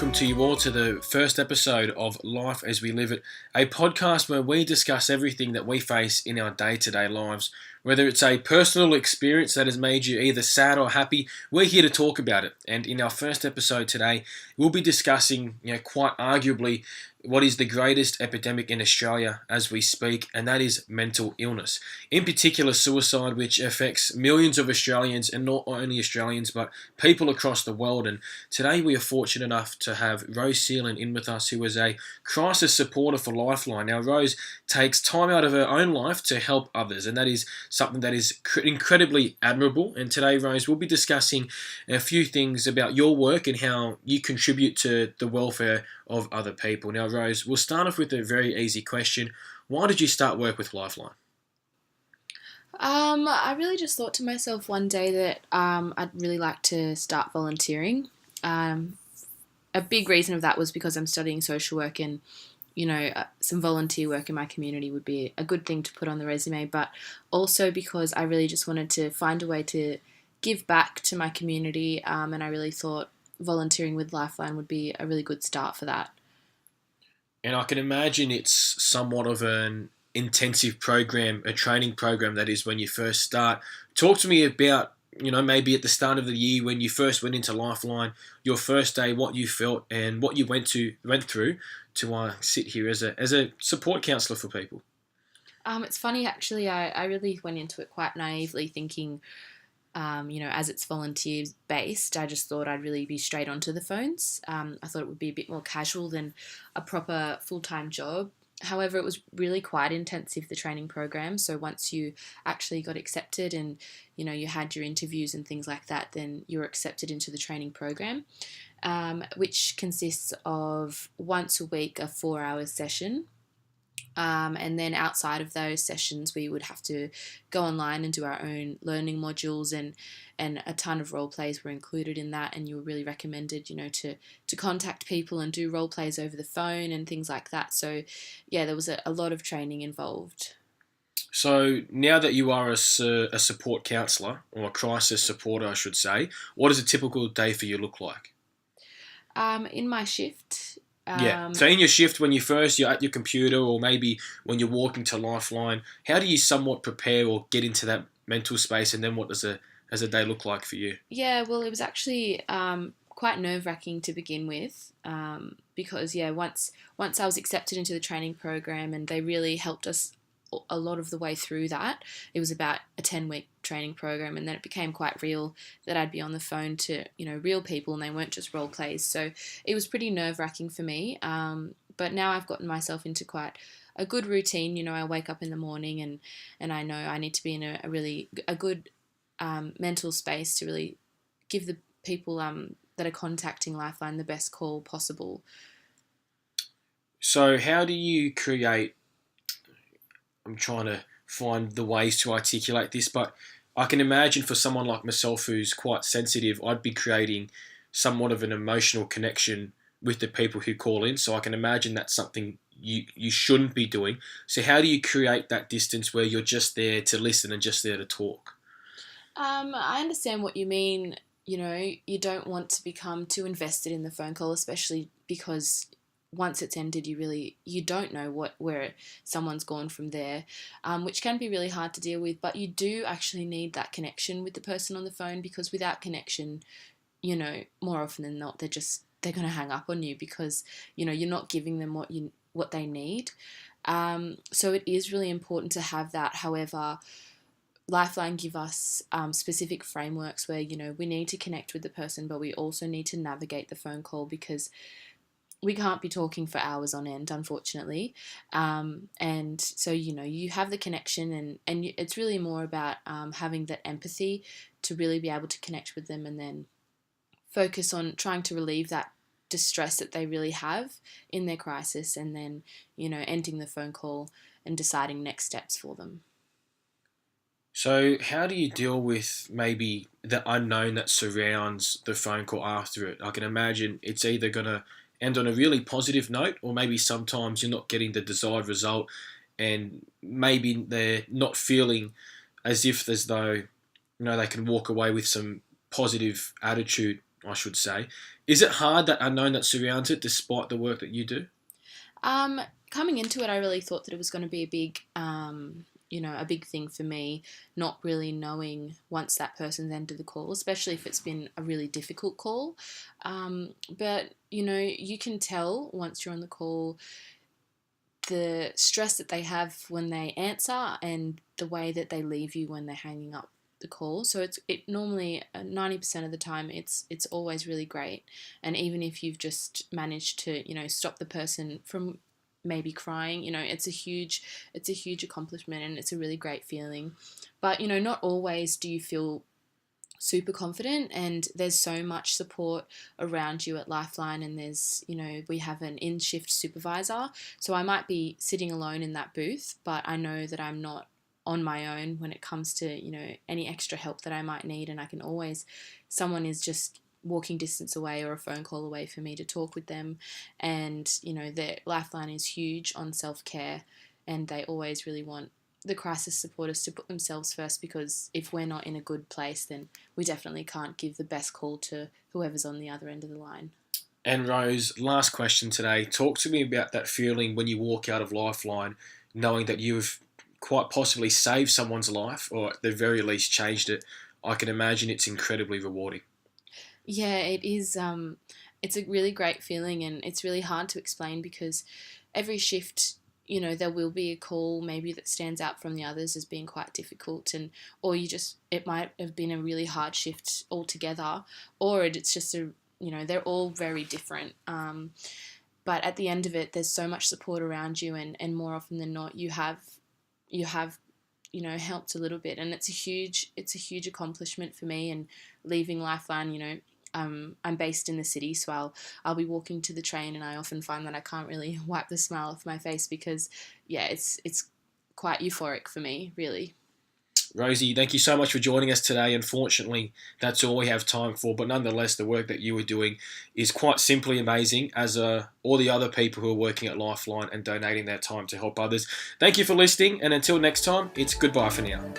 welcome to you all to the first episode of Life as We Live It, a podcast where we discuss everything that we face in our day-to-day lives. Whether it's a personal experience that has made you either sad or happy, we're here to talk about it. And in our first episode today, we'll be discussing, quite arguably, what is the greatest epidemic in Australia as we speak, and that is mental illness. In particular, suicide, which affects millions of Australians, and not only Australians, but people across the world. And today we are fortunate enough to have Rose Seelan in with us, who is a crisis supporter for Lifeline. Now, Rose takes time out of her own life to help others, and that is something that is incredibly admirable. And today, Rose, we'll be discussing a few things about your work and how you contribute to the welfare of other people. Now, Rose, we'll start off with a very easy question. Why did you start work with Lifeline? I really just thought to myself one day that I'd really like to start volunteering. A big reason of that was because I'm studying social work, and some volunteer work in my community would be a good thing to put on the resume, but also because I really just wanted to find a way to give back to my community, and I really thought volunteering with Lifeline would be a really good start for that. And I can imagine it's somewhat of an intensive program, a training program that is when you first start. Talk to me about, maybe at the start of the year when you first went into Lifeline, your first day, what you felt and what you went through to sit here as a support counsellor for people. It's funny, actually. I really went into it quite naively, thinking, as it's volunteers based, I just thought I'd really be straight onto the phones. I thought it would be a bit more casual than a proper full-time job. However, it was really quite intensive, the training program. So once you actually got accepted and, you had your interviews and things like that, then you were accepted into the training program, which consists of once a week, a 4-hour session. And then outside of those sessions, we would have to go online and do our own learning modules, and a ton of role plays were included in that. And you were really recommended, to contact people and do role plays over the phone and things like that. So, yeah, there was a lot of training involved. So now that you are a support counsellor, or a crisis supporter, I should say, what does a typical day for you look like? In my shift. So in your shift, when you're at your computer, or maybe when you're walking to Lifeline, how do you somewhat prepare or get into that mental space, and then what does a day look like for you? Yeah, well, it was actually quite nerve-wracking to begin with, because once I was accepted into the training program, and they really helped us a lot of the way through that. It was about a 10-week training program, and then it became quite real that I'd be on the phone to, real people, and they weren't just role plays. So it was pretty nerve-wracking for me. But now I've gotten myself into quite a good routine. I wake up in the morning and I know I need to be in a good mental space to really give the people that are contacting Lifeline the best call possible. So how do you create... I'm trying to find the ways to articulate this, but I can imagine for someone like myself who's quite sensitive, I'd be creating somewhat of an emotional connection with the people who call in. So I can imagine that's something you shouldn't be doing. So how do you create that distance where you're just there to listen and just there to talk? I understand what you mean. You don't want to become too invested in the phone call, especially because once it's ended, you don't know where someone's gone from there, which can be really hard to deal with. But you do actually need that connection with the person on the phone, because without connection, more often than not, they're going to hang up on you because you're not giving them what they need. So it is really important to have that. However, Lifeline give us specific frameworks where we need to connect with the person, but we also need to navigate the phone call, because we can't be talking for hours on end, unfortunately. And so, you have the connection, and it's really more about having that empathy to really be able to connect with them, and then focus on trying to relieve that distress that they really have in their crisis, and then, ending the phone call and deciding next steps for them. So how do you deal with maybe the unknown that surrounds the phone call after it? I can imagine it's either going to end on a really positive note, or maybe sometimes you're not getting the desired result, and maybe they're not feeling as though they can walk away with some positive attitude I should say. Is it hard, that unknown that surrounds it, despite the work that you do? Um, Coming into it, I really thought that it was going to be a big, a big thing for me, not really knowing once that person's ended the call, especially if it's been a really difficult call. But, you can tell once you're on the call the stress that they have when they answer and the way that they leave you when they're hanging up the call. So it normally 90% of the time it's always really great. And even if you've just managed to stop the person from maybe crying, it's a huge accomplishment, and it's a really great feeling. But not always do you feel super confident, and there's so much support around you at Lifeline, and there's we have an in-shift supervisor, so I might be sitting alone in that booth, but I know that I'm not on my own when it comes to any extra help that I might need, and I can always, someone is just walking distance away or a phone call away for me to talk with them. And the Lifeline is huge on self-care, and they always really want the crisis supporters to put themselves first, because if we're not in a good place, then we definitely can't give the best call to whoever's on the other end of the line. And Rose, last question today. Talk to me about that feeling when you walk out of Lifeline, knowing that you've quite possibly saved someone's life, or at the very least changed it. I can imagine it's incredibly rewarding. Yeah, it is. It's a really great feeling, and it's really hard to explain, because every shift, there will be a call maybe that stands out from the others as being quite difficult, or it might have been a really hard shift altogether, or it's just they're all very different. But at the end of it, there's so much support around you, and more often than not, you have helped a little bit, and it's a huge accomplishment for me. And leaving Lifeline, I'm based in the city, so I'll be walking to the train, and I often find that I can't really wipe the smile off my face, because it's quite euphoric for me, really. Rosie, thank you so much for joining us today. Unfortunately, that's all we have time for, but nonetheless, the work that you were doing is quite simply amazing, as all the other people who are working at Lifeline and donating their time to help others. Thank you for listening, and until next time, it's goodbye for now.